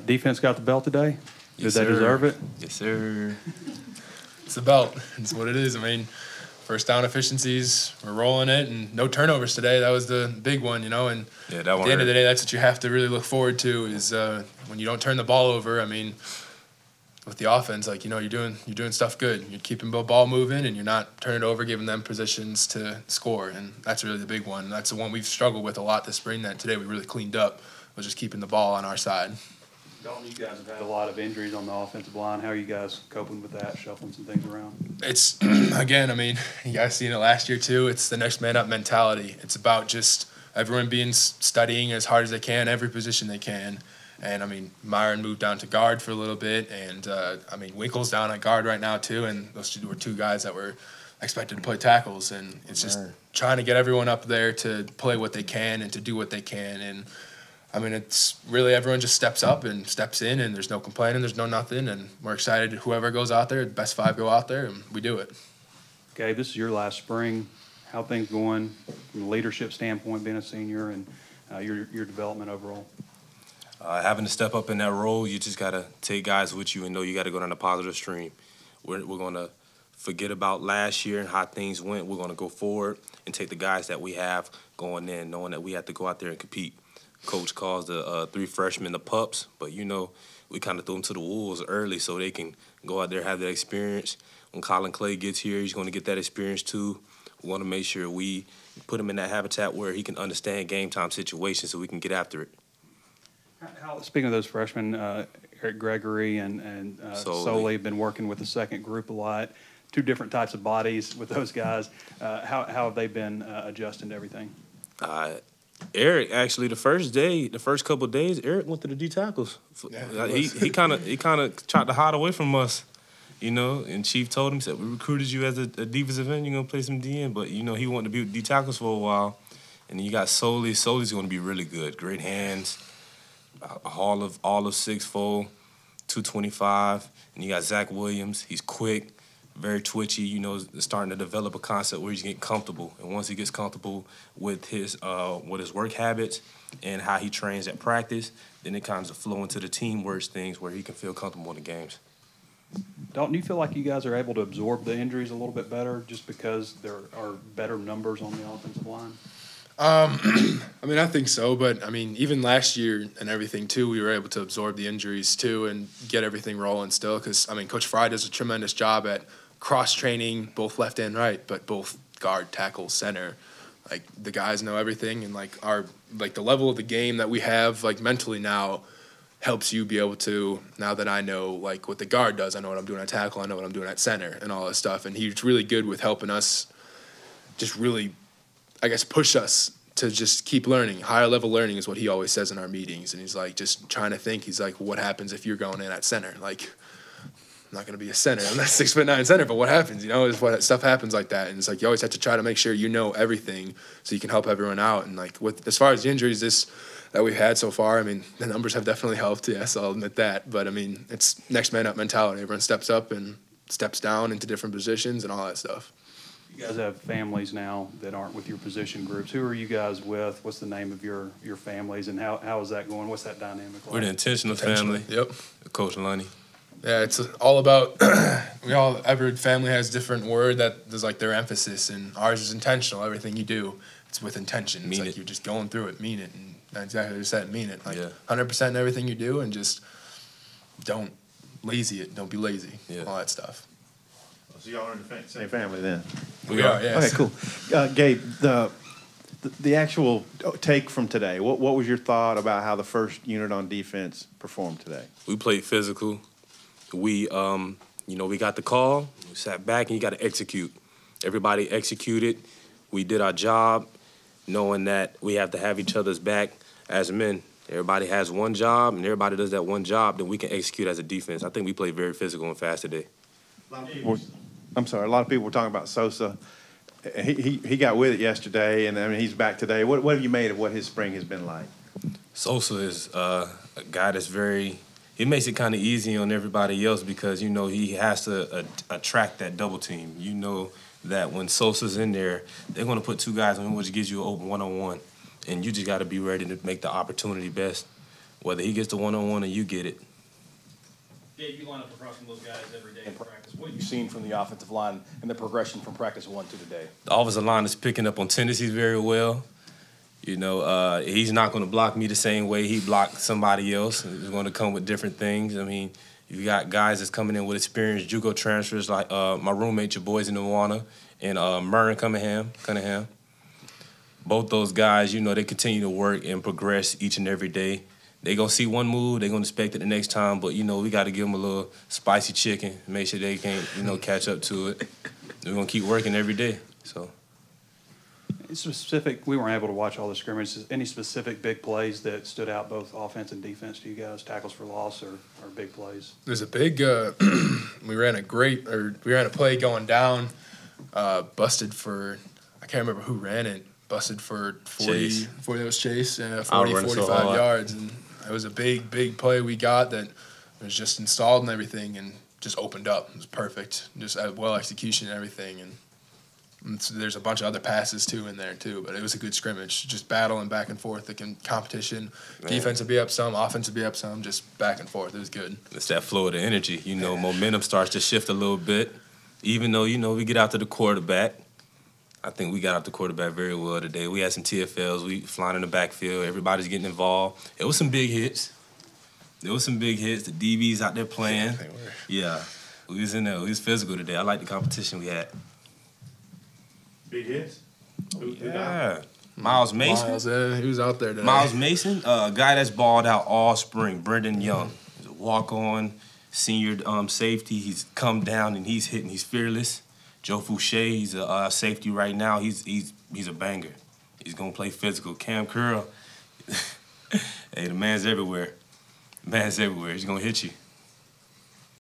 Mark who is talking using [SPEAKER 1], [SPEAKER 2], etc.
[SPEAKER 1] Defense got the belt today. Did
[SPEAKER 2] Yes,
[SPEAKER 1] they
[SPEAKER 2] sir.
[SPEAKER 1] deserve it?
[SPEAKER 2] Yes, sir.
[SPEAKER 3] It's the belt. It's what it is. I mean, first down efficiencies, we're rolling it, and no turnovers today. That was the big one, you know. And
[SPEAKER 2] Yeah, that
[SPEAKER 3] at
[SPEAKER 2] one
[SPEAKER 3] the end of
[SPEAKER 2] hurt.
[SPEAKER 3] the day, that's what you have to really look forward to is when you don't turn the ball over. I mean, with the offense, like, you know, you're doing stuff good. You're keeping the ball moving, and you're not turning it over, giving them positions to score. And that's really the big one. That's the one we've struggled with a lot this spring. That today we really cleaned up was just keeping the ball on our side.
[SPEAKER 1] Dalton, you guys have had a lot of injuries on the offensive line. How are you guys coping with that, shuffling some things around?
[SPEAKER 3] It's, again, I mean, you guys seen it last year too. It's the next man up mentality. It's about just everyone studying as hard as they can, every position they can. And, I mean, Myron moved down to guard for a little bit. And, I mean, Winkle's down at guard right now too. And those two were two guys that were expected to play tackles. And it's just trying to get everyone up there to play what they can and to do what they can. And, I mean, it's really everyone just steps up and steps in, and there's no complaining, there's no nothing, and we're excited. Whoever goes out there, the best five go out there, and we do it.
[SPEAKER 1] Gabe, this is your last spring. How things going from a leadership standpoint, being a senior, and your development overall?
[SPEAKER 2] Having to step up in that role, you just got to take guys with you and know you got to go down a positive stream. We're going to forget about last year and how things went. We're going to go forward and take the guys that we have going in, knowing that we have to go out there and compete. Coach calls the three freshmen the pups, but, you know, we kind of threw them to the wolves early so they can go out there and have that experience. When Colin Clay gets here, he's going to get that experience too. We want to make sure we put him in that habitat where he can understand game time situations so we can get after it.
[SPEAKER 1] Speaking of those freshmen, Eric Gregory and Soley have been working with the second group a lot. Two different types of bodies with those guys. How have they been adjusting to everything?
[SPEAKER 2] Eric, actually, the first couple of days, Eric went to the D tackles.
[SPEAKER 3] Yeah,
[SPEAKER 2] he kind of tried to hide away from us, you know. And Chief told him, said, we recruited you as a defensive end. You're gonna play some DN, but you know he wanted to be with D tackles for a while. And then you got Soley. Soley's gonna be really good. Great hands, all of 6'4", 225. And you got Zach Williams. He's quick, very twitchy, you know, starting to develop a concept where he's getting comfortable. And once he gets comfortable with his work habits and how he trains at practice, then it kind of flow into the teamwork things where he can feel comfortable in the games.
[SPEAKER 1] Dalton, do you feel like you guys are able to absorb the injuries a little bit better just because there are better numbers on the offensive line?
[SPEAKER 3] I mean, I think so, but I mean, even last year and everything too, we were able to absorb the injuries too and get everything rolling still. Because I mean, Coach Fry does a tremendous job at cross training, both left and right, but both guard, tackle, center. Like the guys know everything, and like the level of the game that we have, like mentally now, helps you be able to. Now that I know like what the guard does, I know what I'm doing at tackle, I know what I'm doing at center, and all that stuff. And he's really good with helping us, just really, I guess, push us to just keep learning. Higher level learning is what he always says in our meetings. And he's like, just trying to think, he's like, what happens if you're going in at center? Like, I'm not going to be a center. I'm not 6'9" center, but what happens? You know, is what stuff happens like that. And it's like, you always have to try to make sure you know everything so you can help everyone out. And like, as far as the injuries that we've had so far, I mean, the numbers have definitely helped. Yes, I'll admit that. But I mean, it's next man up mentality. Everyone steps up and steps down into different positions and all that stuff.
[SPEAKER 1] You guys have families now that aren't with your position groups. Who are you guys with? What's the name of your families, and how is that going? What's that dynamic like?
[SPEAKER 2] We're the intentional family.
[SPEAKER 3] Yep.
[SPEAKER 2] Coach Lonnie.
[SPEAKER 3] Yeah, it's all about every family has a different word that is like their emphasis, and ours is intentional. Everything you do, it's with intention. It's like you're just going through it, mean it, and that's exactly what you said, mean it. Like 100% in everything you do, and just don't lazy it. Don't be lazy. Yeah. All that stuff.
[SPEAKER 4] So y'all are in the same family then?
[SPEAKER 3] We are, yes.
[SPEAKER 4] Okay, cool. Gabe, the actual take from today, what was your thought about how the first unit on defense performed today?
[SPEAKER 2] We played physical. We, we got the call. We sat back, and you got to execute. Everybody executed. We did our job, knowing that we have to have each other's back as men. Everybody has one job, and everybody does that one job, then we can execute as a defense. I think we played very physical and fast today.
[SPEAKER 4] A lot of people were talking about Sosa. He got with it yesterday, and I mean he's back today. What have you made of what his spring has been like?
[SPEAKER 2] Sosa is a guy that's he makes it kind of easy on everybody else because, you know, he has to attract that double team. You know that when Sosa's in there, they're going to put two guys on him, which gives you an open one-on-one. And you just got to be ready to make the opportunity best. whether he gets the one-on-one or you get it.
[SPEAKER 5] Gabe, you line up across from those guys every day in practice. What have you seen from the offensive line and the progression from practice 1 to today?
[SPEAKER 2] The offensive line is picking up on tendencies very well. You know, he's not going to block me the same way he blocked somebody else. He's going to come with different things. I mean, you got guys that's coming in with experience, JUCO transfers like my roommate, your boys in Awana, and Murray Cunningham. Both those guys, you know, they continue to work and progress each and every day. They gonna see one move, they gonna expect it the next time, but you know, we got to give them a little spicy chicken, make sure they can't, you know, catch up to it. We're gonna keep working every day. So.
[SPEAKER 1] Specific, we weren't able to watch all the scrimmages. Any specific big plays that stood out, both offense and defense, to you guys? Tackles for loss or big plays?
[SPEAKER 3] There's a big. We ran a play going down, busted for. I can't remember who ran it. Busted for 40.
[SPEAKER 2] Chase.
[SPEAKER 3] 40 was Chase. Yeah,
[SPEAKER 2] 40,
[SPEAKER 3] 45 yards, and it was a big play we got that was just installed and everything, and just opened up. It was perfect. Just well execution and everything, and there's a bunch of other passes too in there too, but it was a good scrimmage, just battling back and forth, the competition. Man. Defense would be up some, offense would be up some, just back and forth. It was good.
[SPEAKER 2] It's that flow of the energy. You know, momentum starts to shift a little bit, even though, you know, we get out to the quarterback. I think we got out the quarterback very well today. We had some TFLs. We flying in the backfield. Everybody's getting involved. It was some big hits. The DBs out there playing. Yeah, we was in there. We was physical today. I like the competition we had.
[SPEAKER 4] Big hits?
[SPEAKER 2] Yeah. Miles Mason.
[SPEAKER 3] Miles, he was out there today.
[SPEAKER 2] Miles Mason, a guy that's balled out all spring. Brendan Young. He's a walk-on senior safety. He's come down and he's hitting. He's fearless. Joe Fouché, he's a safety right now. He's a banger. He's gonna play physical. Cam Curl, hey, the man's everywhere. He's gonna hit you.